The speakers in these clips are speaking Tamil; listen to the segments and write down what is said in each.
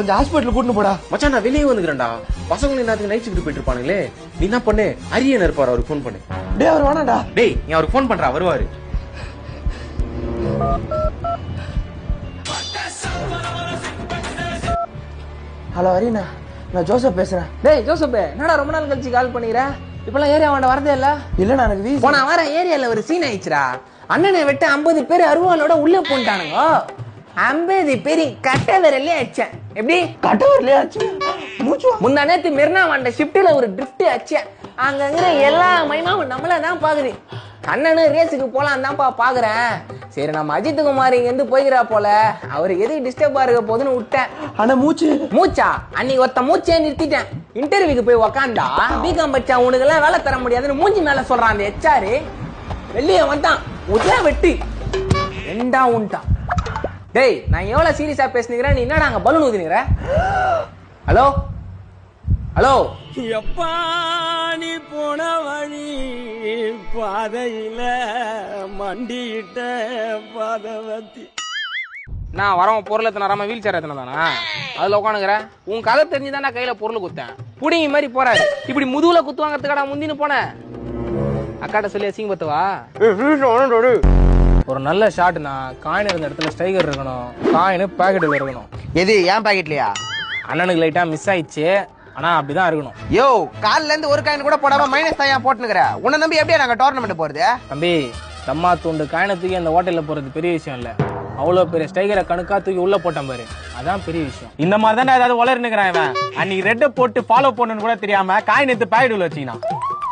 கொஞ்சம் ஹாஸ்பிட்டல் கூட்டிட்டு போடா. மச்சான் நான் வெளியே வந்துக்கிறேன்டா. பசங்களும் என்னத்துக்கு நைட் ஷிஃப்ட் போயிட்டு இருப்பானுங்களே. நீ என்ன பண்ணு, அரியன் இருப்பாரு, அவருக்கு ஃபோன் பண்ணு. டேய் அவர் வேணாடா. டேய் நீ அவருக்கு ஃபோன் பண்றா, வருவாரு. ஹலோ அரியண்ணா, நான் ஜோசப் பேசுறேன். டேய் ஜோசப், என்னடா ரொம்ப நாள் கழிச்சு கால் பண்ணிக்கிற? இப்பெல்லாம் ஏரியா வாண்ட வரதே இல்ல. இல்லண்ணா எனக்கு வீசா. போன வாரம் ஏரியால ஒரு சீன் ஆயிடுச்சுடா. அண்ணனை விட்டு 50 பேர் அருவாளோட உள்ள போட்டானுங்க. 50 பேர் கட்ட விரலே அடிச்சேன். எப்படி கட்ட வரலையே ஆச்சு? மூச்சு முந்தா நேத்து மெரினா வாண்ட ஷிஃப்ட்ல ஒரு ட்ரிஃப்ட் அடிச்சேன். அங்கங்கிற எல்லா மைமாவும் நம்மள தான் பாக்குது. அண்ணனு ரேஸுக்கு போலாம் தான்ப்பா பாக்குறேன். சரி நம்ம அஜித் குமார் இங்க இருந்து போய்கிறா போல, அவருக்கு எதுக்கு டிஸ்டர்பா இருக்க போதுன்னு விட்டேன். ஆனா மூச்சா அன்னைக்கு ஒருத்த மூச்சே நிறுத்திட்டேன். இன்டர்வியூக்கு போய் உக்காண்டா, பிகாம் பச்சா உனக்கு எல்லாம் வேலை தர முடியாதுன்னு மூஞ்சி மேல சொல்றான் அந்த ஹெச்ஆர். வெளியே வந்தான், உதா வெட்டி ரெண்டா உண்டான். டேய் நான் எவ்வளவு சீரியஸா பேசுனீங்க, நீ என்னடா அங்க பலூன் ஊதுனீங்க? ஹலோ ஹலோ, எப்பா நீ போன வழி பாதையில மண்டிட்ட பாதவத்தி. நான் வரவன் பொருளை தராம வீல் சேர் தானா அதுல உட்காந்துக்கிற? உன் கதை தெரிஞ்சுதான் கையில பொருள் குத்தேன். புடிங்க மாதிரி போறாரு, இப்படி முதுகுல குத்து வாங்கறதுக்கடா முந்தின்னு போன. அக்காட்ட சொல்லி அசிங்க பத்துவா. ஒரு நல்ல ஷாட்னா காயின் இருந்த இடத்துல ஸ்ட்ரைக்கர் இருக்கணும், காயின் பாக்கெட்ல இருக்கணும். எது ஏன் பாக்கெட்லயா? அண்ணனுக்கு லைட்டா மிஸ் ஆயிடுச்சு, ஆனா அப்படிதான் இருக்கணும். யோ கால்ல இருந்து ஒரு காயின் கூட போடாம மைனஸ் தான் போட்டுனுக்குற. உன்னை நம்பி எப்படியா நாங்க டோர்னமெண்ட் போறது? தம்பி தம்மா தூண்டு காயினை தூக்கி அந்த ஹோட்டல்ல போறது பெரிய விஷயம் இல்ல. அவ்வளவு பெரிய ஸ்டைகரை கணக்கா தூக்கி உள்ள போட்டான் பாரு, அதான் பெரிய விஷயம். இந்த மாதிரி தான் ஏதாவது வளர்னுக்குறான் இவன். அன்னைக்கு ரெட்டை போட்டு ஃபாலோ பண்ணணும்னு கூட தெரியாம காயின் எடுத்து பேக்கெட் வச்சீங்கன்னா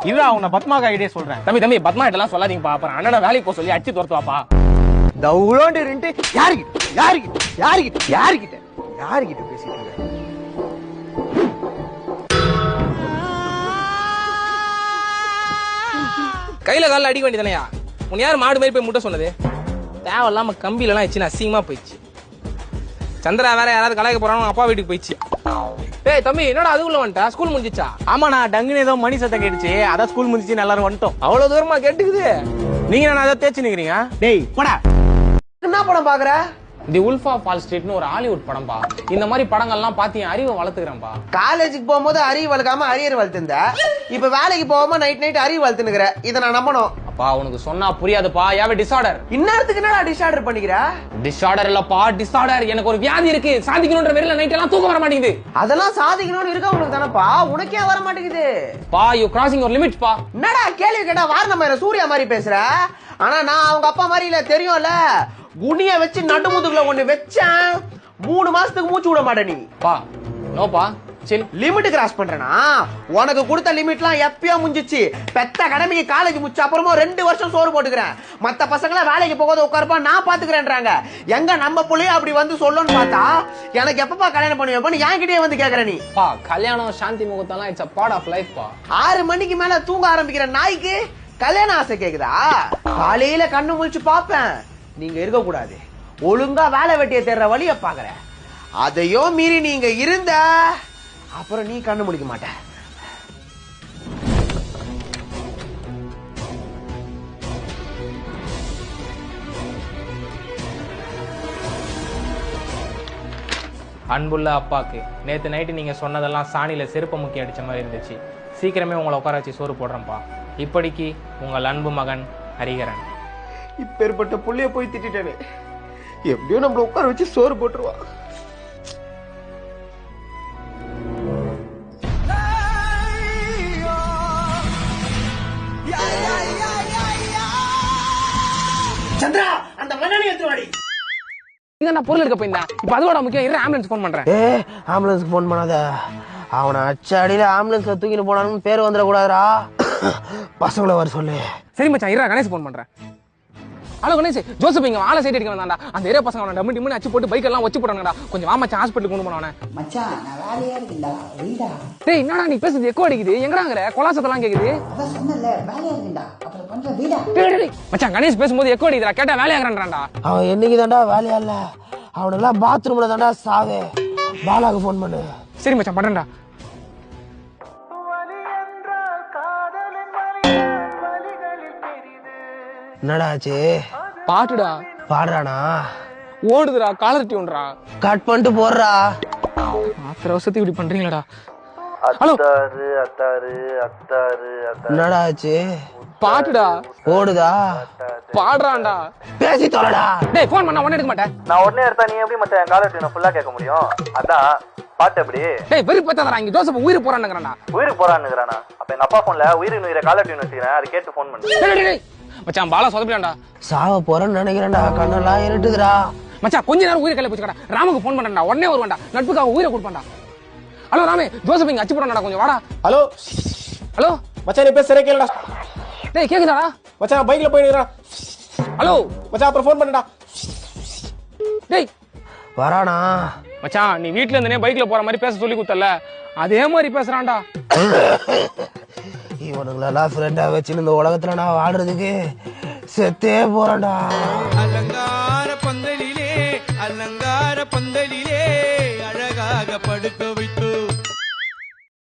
இதுதான் உன்னை பத்மா காயிடே சொல்றேன். தம்பி பத்மா இதெல்லாம் சொல்லாதீங்கப்பா, அப்புறம் அண்ணனை வேலைக்கு போக சொல்லி அடிச்சு துரத்துவாப்பா. தவுளோண்டு இருந்து யாருக்கிட்ட பேசிட்டு இருக்க? கையில காலில் அடிக்க வேண்டியதானையா? உன் யார் மாடு மாதிரி போய் முட்டை சொன்னது? தேவையில்லாம கம்பியிலலாம் வச்சு அசிங்கமா போயிடுச்சு. சந்திரா வேற யாராவது கலாய்க்க போறாங்க, அப்பா வீட்டுக்கு போயிடுச்சு. டேய் தம்பி என்னடா அதுக்குள்ள வந்துட்டா? ஸ்கூல் முடிஞ்சிச்சா? ஆமாண்ணா, டங்குன்னு ஏதோ மணி சத்தம் கேட்டுச்சு, அதான் ஸ்கூல் முடிஞ்சிச்சு எல்லாரும் வந்துட்டோம். அவ்வளவு தூரமா கேட்டுக்குது. நீங்க நான் அதை தேய்ச்சி நிக்கிறீங்க. டேய் போடா. என்ன படம் பாக்குற? தி உல்ஃப் ஆஃப் வால் ஸ்ட்ரீட்னு ஒரு ஹாலிவுட் படம்பா. இந்த மாதிரி படங்கள்லாம் பார்த்து என் அறிவை வளர்த்துக்கிறேன்பா. காலேஜுக்கு போகும்போது அறிவு வளர்க்காம அரியர் வளர்த்துந்த, இப்ப வேலைக்கு போகாம நைட் அறிவு வளர்த்துனுக்குற. இதை நான் நம்பணும். அப்பா உனக்கு சொன்னா புரியாதுப்பா. யாவே டிசார்டர். இந்நேரத்துக்கு என்னடா டிசார்டர் பண்ணிக்கிற? டிசார்டர் இல்லப்பா, டிசார்டர். எனக்கு ஒரு வியாதி இருக்கு, சாதிக்கணும்ன்ற வெறியில நைட் எல்லாம் தூக்கம் வர மாட்டேங்குது. அதெல்லாம் சாதிக்கணும்னு இருக்க உங்களுக்கு தானப்பா, உனக்கே வர மாட்டேங்குது. பா யூ கிராசிங் யுவர் லிமிட்ஸ் பா. என்னடா கேள்வி கேட்டா வாரணம் சூர்யா மாதிரி பேசுற? ஆனா நான் அவங்க அப்பா மாதிரி இல்ல, தெரியும்ல. குனிய வச்சு நடுமுதுகுல ஒண்ணு வச்சேன், 3 மாசத்துக்கு மூச்சு விட மாட்டே நீ. பா நோப்பா சில். Limit cross பண்றேனா? உனக்கு கொடுத்த லிமிட்லாம் எப்பயோ முடிஞ்சிச்சு. பெத்த கடமைக்கு காலேஜ் முடிச்ச அப்புறமா 2 வருஷம் சோறு போட்டுக்கிறேன். மத்த பசங்கள வேலைக்கு போகாத உட்கார்ப்பா, நான் பாத்துக்கிறேன்றாங்க. எங்க நம்ம புள்ளைய அப்படி வந்து சொல்லணும்னு பார்த்தா எனக்கு எப்பப்பா கல்யாணம் பண்ணி வைப்பேன்னு என்கிட்டயே வந்து கேக்குற நீ. பா கல்யாணம் சாந்தி முகூர்த்தம்லாம் it's a part of life பா. 6 மணிக்கு மேல தூங்க ஆரம்பிக்கிற நாய்க்கு கல்யாண ஆசை கேக்குதா? காலையில கண்ணு முழிச்சு பாப்பேன், நீங்க இருக்க கூடாது, ஒழுங்கா வேலை வெட்டிய தேடுற வழிய பாக்குற. அதையோ மீறி நீங்க இருந்த அப்புறம் நீ கண்ணு முடிக்க மாட்ட. அன்புள்ள அப்பாக்கு நேத்து நைட்டு நீங்க சொன்னதெல்லாம் சாணியில செருப்ப முக்கி அடிச்ச மாதிரி இருந்துச்சு. சீக்கிரமே உங்களை உட்கார வச்சு சோறு போடுறேன்ப்பா. இப்படிக்கு உங்கள் அன்பு மகன் ஹரிகரன். இப்பேற்பட்ட புள்ளைய போய் திட்டேனே, எப்படியோ நம்மள உட்கார வச்சு சோறு போட்டுருவா. சந்திரா அந்த மண்ணெண்ணை எடுத்து வாடி. நான் பொருள் எடுக்க போயிருந்தேன், இப்ப அதோட முக்கியம். ஆம்புலன்ஸ் போன் பண்றேன். ஆம்புலன்ஸ்க்கு போன் பண்ணாத. அவனை அச்சாடியில ஆம்புலன்ஸ்ல தூக்கிட்டு போனான்னு பேர் வந்துடக்கூடாதுரா. பசங்களை வர சொல்லு. சரி மச்சான், இரா கணேஷ் போன் பண்றேன். ஹலோ கணேஷ், ஜோசப் இங்க ஆளை சைட் அடிக்க வந்தாண்டா. அந்த ஏரியா பசங்க அவனை டம்மி டிம்னு அச்சு போட்டு பைக் எல்லாம் வச்சு போட்டாங்கடா. கொஞ்சம் வா மச்சான், ஹாஸ்பிட்டலுக்கு கொண்டு போனவனே. மச்சான் நான் வேலையா இருக்கேன்டா, வீடா. டேய் என்னடா நீ பேசுறது எக்கோ அடிக்குது, எங்கடாங்கற கொலாசத்தெல்லாம் கேக்குது. அதான் சொன்னல வேலையா இருக்கேன்டா, அப்புறம் கொஞ்சம் வீடா. டேய் மச்சான் கணேஷ் பேசும்போது எக்கோ அடிக்குதுடா, கேட்டா வேலையாகறான்டா. அவன் என்னைக்கு தான்டா வேலையா இல்ல, அவனெல்லாம் பாத்ரூம்ல தான்டா சாவே. பாலாக்கு போன் பண்ணு. சரி மச்சான் பண்றேன்டா. என்னடா ஆச்சு? பாட்டுடா. பாடுறானா? ஓடுதுடா, காலர் டியூன்டா. கட் பண்ணிட்டு போடுறா. ஆத்திர அவசரத்துக்கு இப்படி பண்றீங்களாடா. ஹலோ, என்னடா ஆச்சு? பாட்டுடா ஓடுதா? பாடுறான்டா. பேசி தொலைடா. டேய் போன் பண்ணா உடனே எடுக்க மாட்டேன். நான் உடனே எடுத்தா நீ எப்படி மச்சா என் காலர் டியூனை ஃபுல்லா கேட்க முடியும்? அதான் பாட்டு எப்படி? டேய் வெறி பத்தாதடா, இங்க ஜோசப் உயிர் போறான்ங்கறானே. உயிருக்கு போறான்னுங்கறானா? அப்ப எங்க அப்பா போன்ல உயிரை காலர் டியூன் வச்சிக்கிறேன், அதை கேட்டு போன் பண்ணு. டேய் டேய் மச்சான் பாலா சொதப்பிடான்டா. சாவ போறேன்னு நினைக்கிறேன்டா, கண்ணெல்லாம் இருட்டுதுடா. மச்சான் கொஞ்ச நேரம் உயிரை கையில போச்சுக்கடா. ராமுக்கு போன் பண்ணடா, உடனே வருவான்டா. நட்புக்காக உயிரை கொடுப்பான்டா. ஹலோ ராமே, ஜோசப் இங்க அச்சு போறானடா, கொஞ்சம் வாடா. ஹலோ ஹலோ மச்சான், நீ பேசுறே கேளுடா. டேய் கேக்குதாடா? மச்சான் பைக்ல போயிடுறா. ஹலோ மச்சான் அப்புறம் ஃபோன் பண்ணுடா. டேய் வரானா? மச்சான் நீ வீட்ல இருந்தே பைக்ல போற மாதிரி பேச சொல்லி கொடுத்தல, அதே மாதிரி பேசுறான்டா. இவனுங்களெல்லாம் ஃப்ரெண்டா வச்சு இந்த உலகத்துல நான் வாடுறதுக்கு செத்தே போறேன்டா. அலங்கார பந்தலிலே அழகாக படுக்க வைத்து